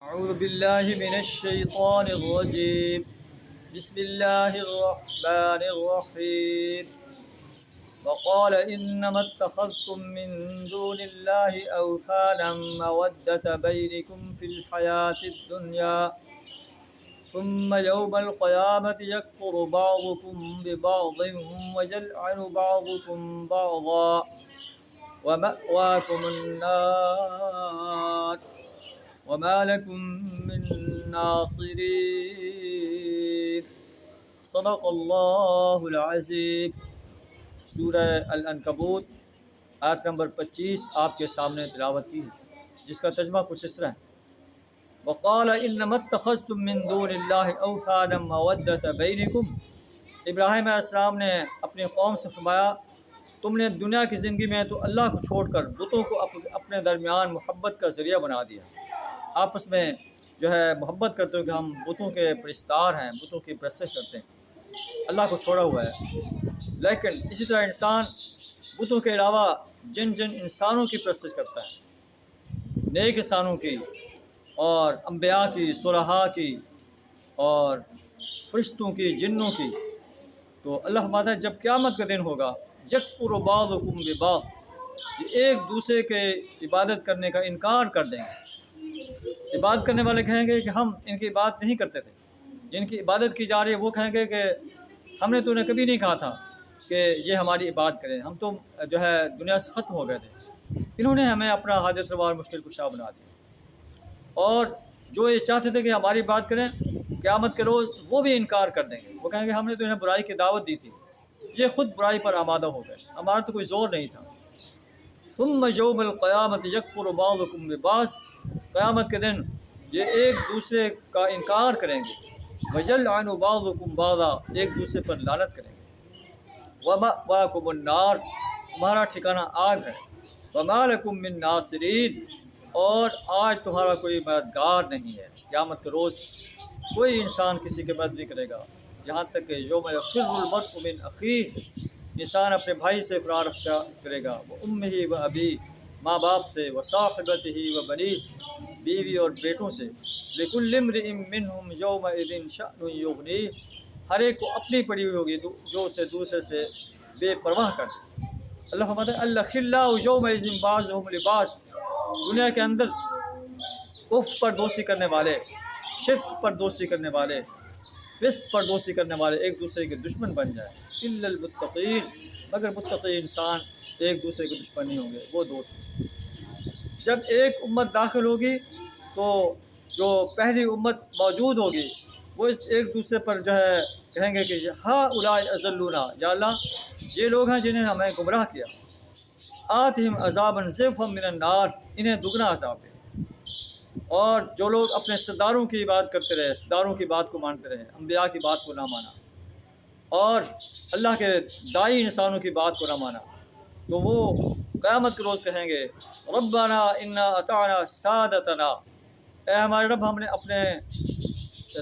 أعوذ بالله من الشيطان الرجيم. بسم الله الرحمن الرحيم. وقال إنما اتخذتم من دون الله أوثانا مودة بينكم في الحياة الدنيا ثم يوم القيامة يكفر بعضكم ببعض ويلعن بعضكم بعضا ومأواكم النار وما لكم من ناصرین. صدق اللہ العظیم. سورہ العنکبوت آیت نمبر 25 آپ کے سامنے تلاوت کی ہے، جس کا ترجمہ کچھ اس طرح ہے: وقال انما اتخذتم من دون اللہ اوثانا مودۃ بینکم. ابراہیم علیہ السلام نے اپنی قوم سے فرمایا، تم نے دنیا کی زندگی میں تو اللہ کو چھوڑ کر بتوں کو اپنے درمیان محبت کا ذریعہ بنا دیا. آپس میں محبت کرتے ہو کہ ہم بتوں کے پرستار ہیں، بتوں کی پرستش کرتے ہیں، اللہ کو چھوڑا ہوا ہے. لیکن اسی طرح انسان بتوں کے علاوہ جن انسانوں کی پرستش کرتا ہے، نیک انسانوں کی اور انبیاء کی، صلحاء کی اور فرشتوں کی، جنوں کی، تو اللہ فرماتا ہے جب قیامت کا دن ہوگا یکفر بعضکم ببعض، یہ ایک دوسرے کے عبادت کرنے کا انکار کر دیں گے. عبادت کرنے والے کہیں گے کہ ہم ان کی عبادت نہیں کرتے تھے، جن کی عبادت کی جا رہی ہے وہ کہیں گے کہ ہم نے تو انہیں کبھی نہیں کہا تھا کہ یہ ہماری عبادت کریں، ہم تو دنیا سے ختم ہو گئے تھے، انہوں نے ہمیں اپنا حاجت روا اور مشکل کشا بنا دیا. اور جو یہ چاہتے تھے کہ ہماری بات کریں، قیامت کے روز وہ بھی انکار کر دیں گے، وہ کہیں گے ہم نے تو انہیں برائی کی دعوت دی تھی، یہ خود برائی پر آمادہ ہو گئے، ہمارا تو کوئی زور نہیں تھا. ثم یوم القیامت یکفر بعضکم ببعض، قیامت کے دن یہ ایک دوسرے کا انکار کریں گے. وَيَلْعَنُ بَعْضُكُمْ بَعْضًا، ایک دوسرے پر لعنت کریں گے. وَمَأْوَاكُمُ النَّارُ، تمہارا ٹھکانہ آگ ہے. وَمَا لَكُم مِّن نَاصِرِينَ، اور آج تمہارا کوئی مددگار نہیں ہے. قیامت کے روز کوئی انسان کسی کی مدد نہیں کرے گا، جہاں تک کہ یوم یفر المرء من اخیہ، انسان اپنے بھائی سے فرار کرے گا. وَأُمِّهِ وَأَبِيهِ، ماں باپ سے. وَصَاحِبَتِهِ وَبَنِيهِ، بیوی اور بیٹوں سے. لِكُلِّ امْرِئٍ مِّنْهُمْ يَوْمَئِذٍ شَأْنٌ يُغْنِيهِ، ہر ایک کو اپنی پڑی ہوئی ہوگی جو اسے دوسرے سے بے پرواہ کر دے. اللہ فرماتا ہے الأخلاء يومئذ بعضهم لبعض، دنیا کے اندر کفر پر دوستی کرنے والے، شرک پر دوستی کرنے والے، فسق پر دوستی کرنے والے ایک دوسرے کے دشمن بن جائیں. إلا المتقین، مگر متقی انسان ایک دوسرے کے دشمن نہیں ہوں گے، وہ دوست ہیں. جب ایک امت داخل ہوگی تو جو پہلی امت موجود ہوگی وہ ایک دوسرے پر کہیں گے کہ ہا اولئک اضلونا، یا اللہ یہ لوگ ہیں جنہیں ہمیں گمراہ کیا. آتہم عذابا ضعفا من النار، انہیں دگنا عذاب دے. اور جو لوگ اپنے سرداروں کی بات کرتے رہے، سرداروں کی بات کو مانتے رہے، انبیاء کی بات کو نہ مانا اور اللہ کے داعی انسانوں کی بات کو نہ مانا، تو وہ قیامت کے روز کہیں گے ربنا انا اطعنا سادتنا، اے ہمارے رب ہم نے اپنے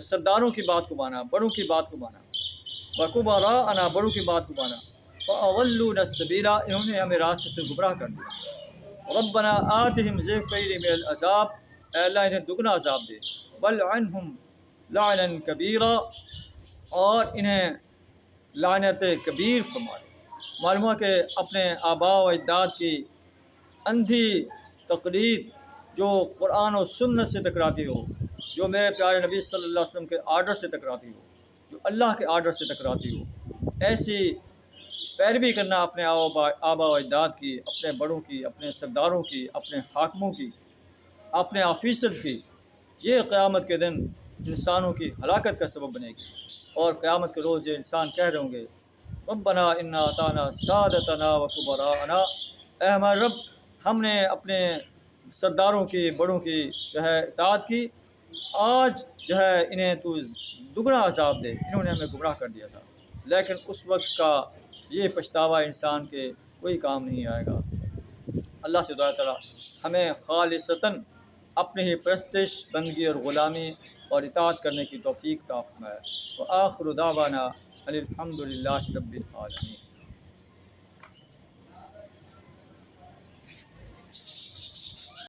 سرداروں کی بات کو مانا، بڑوں کی بات کو مانا. وکبراءنا، بڑوں کی بات کو مانا. فاضلونا السبیل، انہوں نے ہمیں راستے سے گمراہ کر دیا. ربنا آتہم ضعفین من العذاب، اے اللہ انہیں دگنا عذاب دے. والعنہم لعنا کبیرا، اور انہیں لعنت کبیر فرما دے. معلوم ہوا کہ اپنے آباء و اجداد کی اندھی تقلید جو قرآن و سنت سے ٹکراتی ہو، جو میرے پیارے نبی صلی اللہ علیہ وسلم کے آرڈر سے ٹکراتی ہو، جو اللہ کے آرڈر سے ٹکراتی ہو، ایسی پیروی کرنا اپنے آباء و اجداد کی، اپنے بڑوں کی، اپنے سرداروں کی، اپنے حاکموں کی، اپنے آفیسرز کی، یہ قیامت کے دن انسانوں کی ہلاکت کا سبب بنے گی. اور قیامت کے روز یہ انسان کہہ رہے ہوں گے ربنا انا اطعنا سادتنا وکبراءنا، اے ہمارے رب ہم نے اپنے سرداروں کی، بڑوں کی اطاعت کی، آج انہیں تو دگنا عذاب دے، انہوں نے ہمیں گمراہ کر دیا تھا. لیکن اس وقت کا یہ پچھتاوا انسان کے کوئی کام نہیں آئے گا. اللہ سے دعا تعالیٰ ہمیں خالصتاً اپنے ہی پرستش، بندگی اور غلامی اور اطاعت کرنے کی توفیق عطا فرمائے. وآخر دعوانا ان الحمد للہ رب العالمین.